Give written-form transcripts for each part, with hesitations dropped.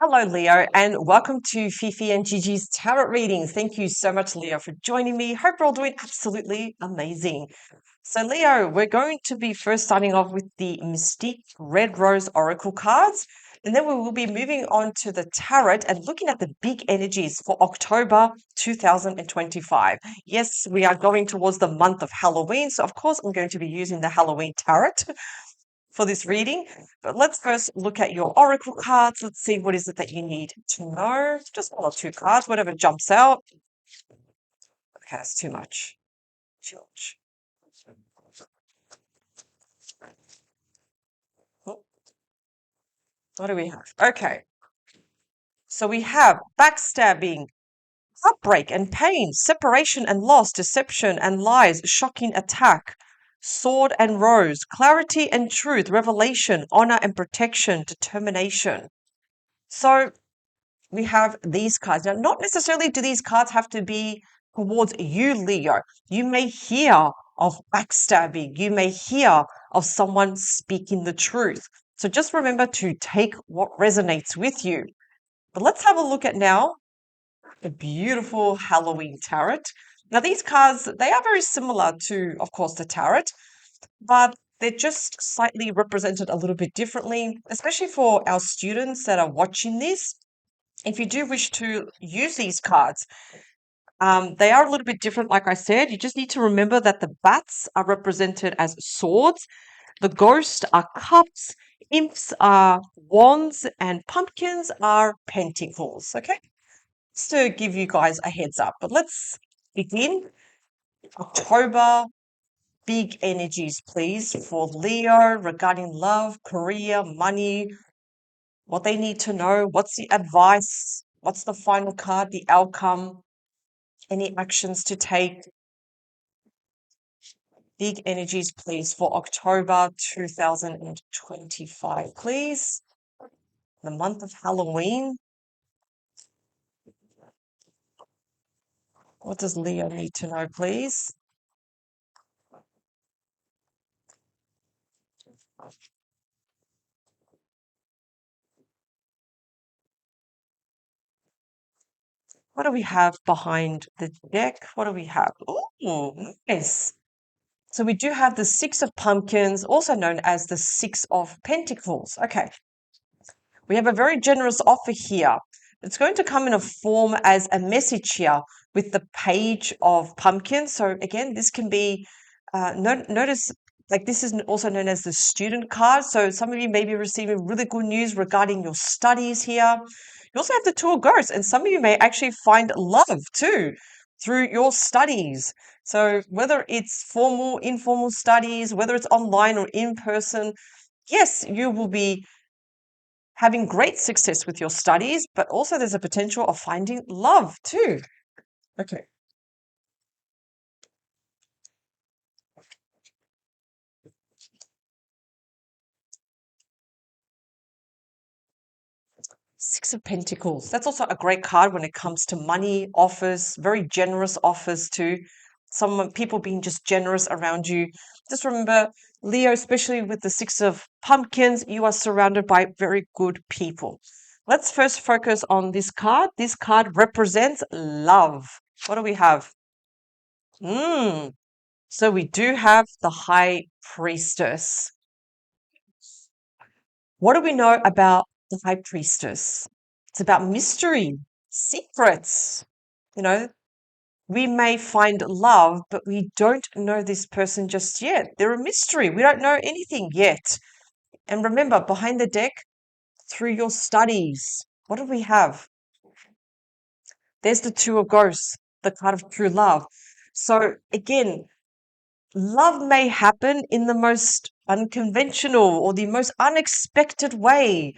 Hello, Leo, and welcome to Fifi and Gigi's Tarot readings. Thank you so much, Leo, for joining me. Hope you're all doing absolutely amazing. So, Leo, we're going to be first starting off with the Mystique Red Rose Oracle cards, and then we will be moving on to the Tarot and looking at the big energies for October 2025. Yes, we are going towards the month of Halloween, so of course, I'm going to be using the Halloween Tarot for this reading. But let's first look at your oracle cards. Let's see what is it that you need to know. Just one or two cards, whatever jumps out. Okay, that's too much. Too much. Oh, what do we have? Okay, so we have backstabbing, heartbreak and pain, separation and loss, deception and lies, shocking attack, sword and rose, clarity and truth, revelation, honor and protection, determination. So we have these cards. Now, not necessarily do these cards have to be towards you, Leo. You may hear of backstabbing. You may hear of someone speaking the truth. So just remember to take what resonates with you. But let's have a look at now the beautiful Halloween tarot. Now, these cards, they are very similar to, of course, the tarot, but they're just slightly represented a little bit differently, especially for our students that are watching this. If you do wish to use these cards, they are a little bit different, like I said. You just need to remember that the bats are represented as swords, the ghosts are cups, imps are wands, and pumpkins are pentacles. Okay, just to give you guys a heads up. But let's begin. October, big energies, please, for Leo regarding love, career, money, what they need to know, what's the advice, what's the final card, the outcome, any actions to take. Big energies, please, for October 2025, please. The month of Halloween. What does Leo need to know, please? What do we have behind the deck? What do we have? Oh, nice. So we do have the Six of Pumpkins, also known as the Six of Pentacles. Okay. We have a very generous offer here. It's going to come in a form as a message here with the Page of Pumpkins. So again, this can be, notice like this is also known as the student card. So some of you may be receiving really good news regarding your studies here. You also have the Two of Ghosts, and some of you may actually find love too through your studies. So whether it's formal, informal studies, whether it's online or in person, yes, you will be having great success with your studies, but also there's a potential of finding love too. Okay. Six of Pentacles. That's also a great card when it comes to money offers, very generous offers too. Some people being just generous around you. Just remember, Leo, especially with the Six of Pumpkins, you are surrounded by very good people. Let's first focus on this card. This card represents love. What do we have? So we do have the High Priestess. What do we know about the High Priestess? It's about mystery, secrets. You know, we may find love, but we don't know this person just yet. They're a mystery. We don't know anything yet. And remember, behind the deck, through your studies, what do we have? There's the Two of Ghosts, the card of true love. So again, love may happen in the most unconventional or the most unexpected way.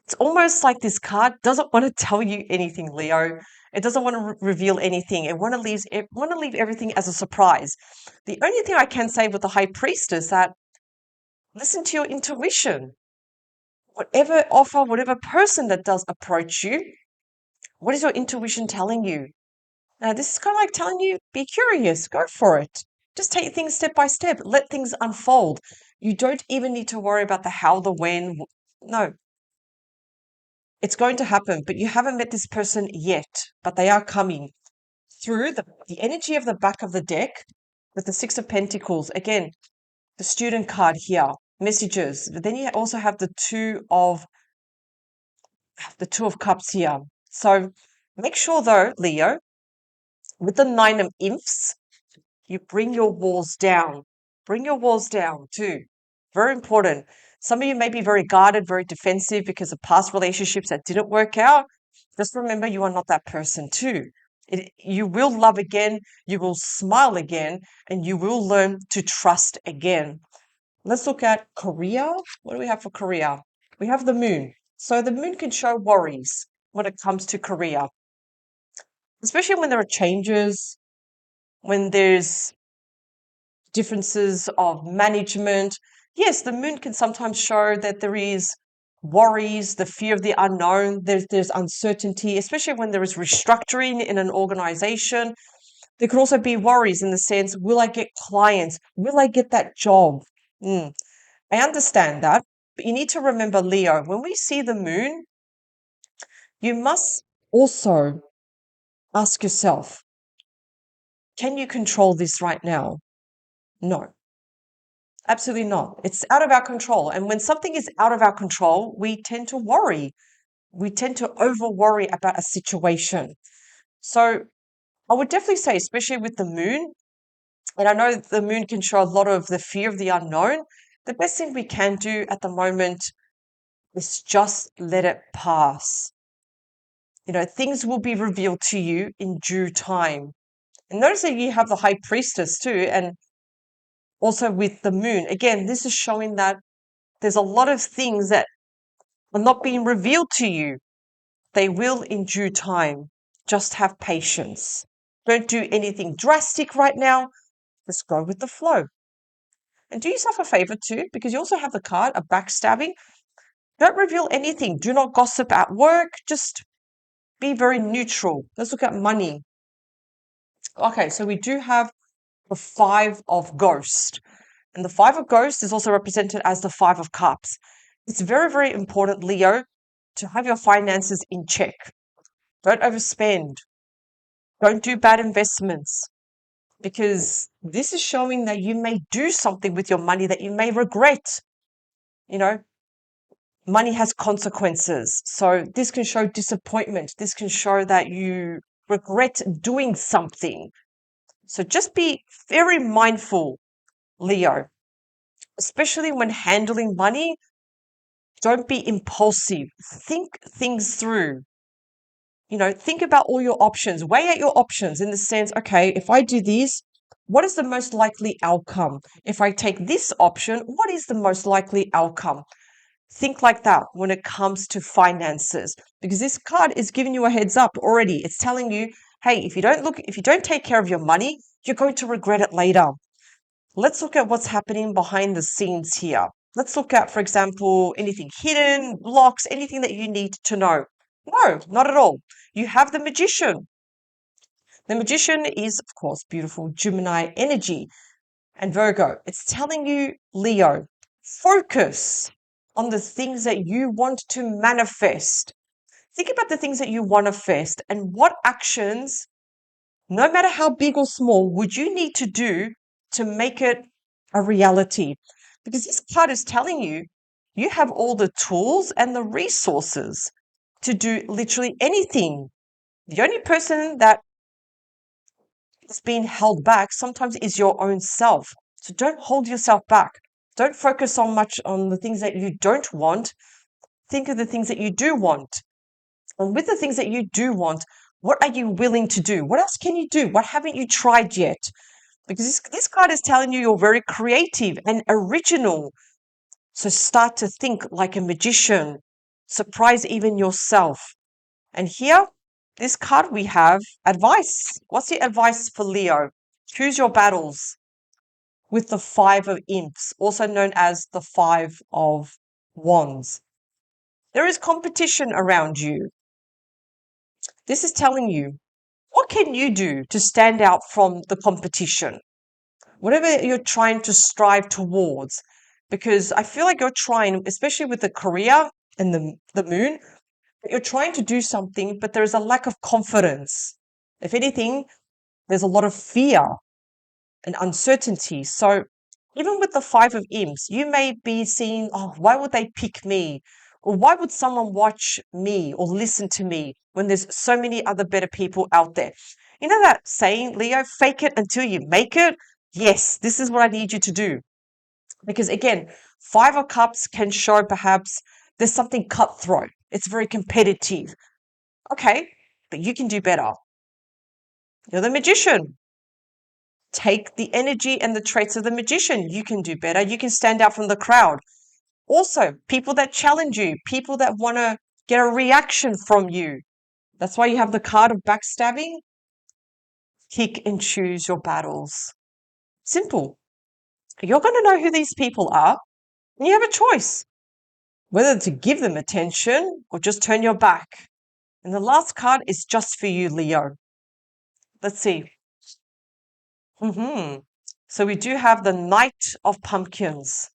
It's almost like this card doesn't want to tell you anything, Leo. It doesn't want to reveal anything. It want to leave everything as a surprise. The only thing I can say with the High Priestess is that listen to your intuition. Whatever offer, whatever person that does approach you, what is your intuition telling you? Now, this is kind of like telling you, be curious, go for it. Just take things step by step, let things unfold. You don't even need to worry about the how, the when. No, It's going to happen, but you haven't met this person yet, but they are coming through the energy of the back of the deck with the Six of Pentacles. Again, the student card here, messages. But then you also have the Two of Cups here. So make sure though, Leo, with the Nine of Imps, you bring your walls down. Bring your walls down too. Very important. Some of you may be very guarded, very defensive because of past relationships that didn't work out. Just remember you are not that person too. You will love again, you will smile again, and you will learn to trust again. Let's look at career. What do we have for career? We have the moon. So the moon can show worries when it comes to career, especially when there are changes, when there's differences of management. Yes, the moon can sometimes show that there is worries, the fear of the unknown. There's uncertainty, especially when there is restructuring in an organization. There could also be worries in the sense, will I get clients? Will I get that job? Mm, I understand that. But you need to remember, Leo, when we see the moon, you must also ask yourself, can you control this right now? No. Absolutely not. It's out of our control. And when something is out of our control, we tend to worry. We tend to over worry about a situation. So I would definitely say, especially with the moon, and I know the moon can show a lot of the fear of the unknown, the best thing we can do at the moment is just let it pass. You know, things will be revealed to you in due time. And notice that you have the high priestess too, and also with the moon. Again, this is showing that there's a lot of things that are not being revealed to you. They will in due time. Just have patience. Don't do anything drastic right now. Just go with the flow. And do yourself a favor too, because you also have the card of backstabbing. Don't reveal anything. Do not gossip at work. Just be very neutral. Let's look at money. Okay, so we do have the Five of Ghost. And the Five of Ghost is also represented as the Five of Cups. It's very, very important, Leo, to have your finances in check. Don't overspend. Don't do bad investments, because this is showing that you may do something with your money that you may regret. You know, money has consequences. So this can show disappointment. This can show that you regret doing something. So just be very mindful, Leo, especially when handling money. Don't be impulsive. Think things through. You know, think about all your options. Weigh out your options in the sense, okay, if I do this, what is the most likely outcome? If I take this option, what is the most likely outcome? Think like that when it comes to finances, because this card is giving you a heads up already. It's telling you, hey, if you don't take care of your money, you're going to regret it later. Let's look at what's happening behind the scenes here. Let's look at, for example, anything hidden, blocks, anything that you need to know. No, not at all. You have the Magician. The Magician is, of course, beautiful Gemini energy. And Virgo, it's telling you, Leo, focus on the things that you want to manifest. Think about the things that you want to manifest and what actions, no matter how big or small, would you need to do to make it a reality? Because this card is telling you, you have all the tools and the resources to do literally anything. The only person that is being held back sometimes is your own self. So don't hold yourself back. Don't focus so much on the things that you don't want. Think of the things that you do want. And with the things that you do want, what are you willing to do? What else can you do? What haven't you tried yet? Because this card is telling you you're very creative and original. So start to think like a magician. Surprise even yourself. And here, this card we have advice. What's the advice for Leo? Choose your battles with the Five of Imps, also known as the Five of Wands. There is competition around you. This is telling you, what can you do to stand out from the competition? Whatever you're trying to strive towards, because I feel like you're trying, especially with the career and the moon, You're trying to do something, but there's a lack of confidence. If anything, there's a lot of fear and uncertainty. So even with the five of imps, you may be seeing, oh, why would they pick me? Or why would someone watch me or listen to me when there's so many other better people out there? You know that saying, Leo, fake it until you make it? Yes, this is what I need you to do. Because again, five of cups can show perhaps there's something cutthroat. It's very competitive. Okay, but you can do better. You're the magician. Take the energy and the traits of the magician. You can do better. You can stand out from the crowd. Also, people that challenge you, people that want to get a reaction from you. That's why you have the card of backstabbing. Pick and choose your battles. Simple. You're going to know who these people are, and you have a choice whether to give them attention or just turn your back. And the last card is just for you, Leo. Let's see. So we do have the Knight of Pumpkins.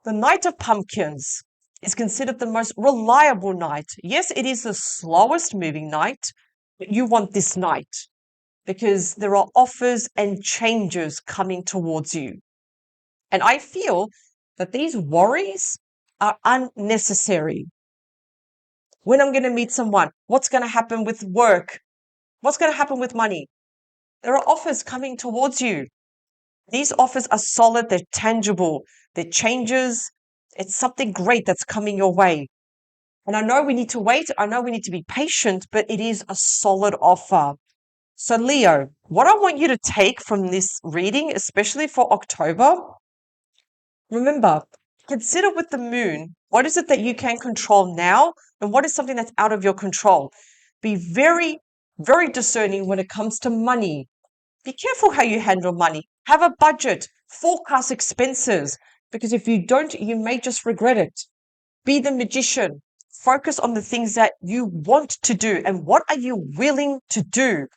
The Knight of Pumpkins is considered the most reliable knight. Yes, it is the slowest moving knight, but you want this knight because there are offers and changes coming towards you. And I feel that these worries are unnecessary. When I'm going to meet someone, what's going to happen with work? What's going to happen with money? There are offers coming towards you. These offers are solid, they're tangible, they're changes. It's something great that's coming your way. And I know we need to wait, I know we need to be patient, but it is a solid offer. So, Leo, what I want you to take from this reading, especially for October, remember, consider with the moon, what is it that you can control now, and what is something that's out of your control? Be very, very discerning when it comes to money. Be careful how you handle money. Have a budget, forecast expenses, because if you don't, you may just regret it. Be the magician. Focus on the things that you want to do and what are you willing to do?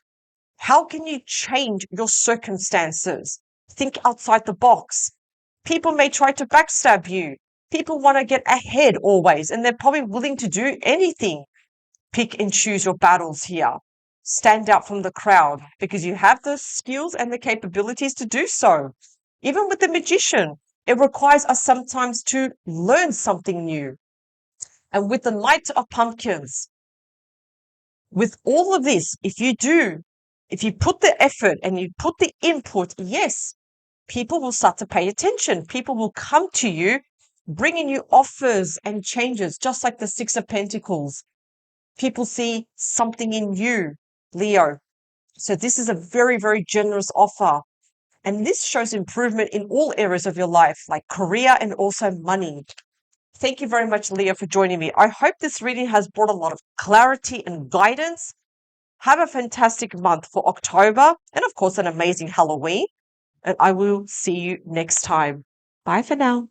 How can you change your circumstances? Think outside the box. People may try to backstab you. People want to get ahead always, and they're probably willing to do anything. Pick and choose your battles here. Stand out from the crowd because you have the skills and the capabilities to do so. Even with the magician, it requires us sometimes to learn something new. And with the Knight of Pumpkins, with all of this, if you put the effort and you put the input, yes, people will start to pay attention. People will come to you, bringing you offers and changes, just like the Six of Pentacles. People see something in you, Leo. So this is a very, very generous offer. And this shows improvement in all areas of your life, like career and also money. Thank you very much, Leo, for joining me. I hope this reading has brought a lot of clarity and guidance. Have a fantastic month for October and, of course, an amazing Halloween. And I will see you next time. Bye for now.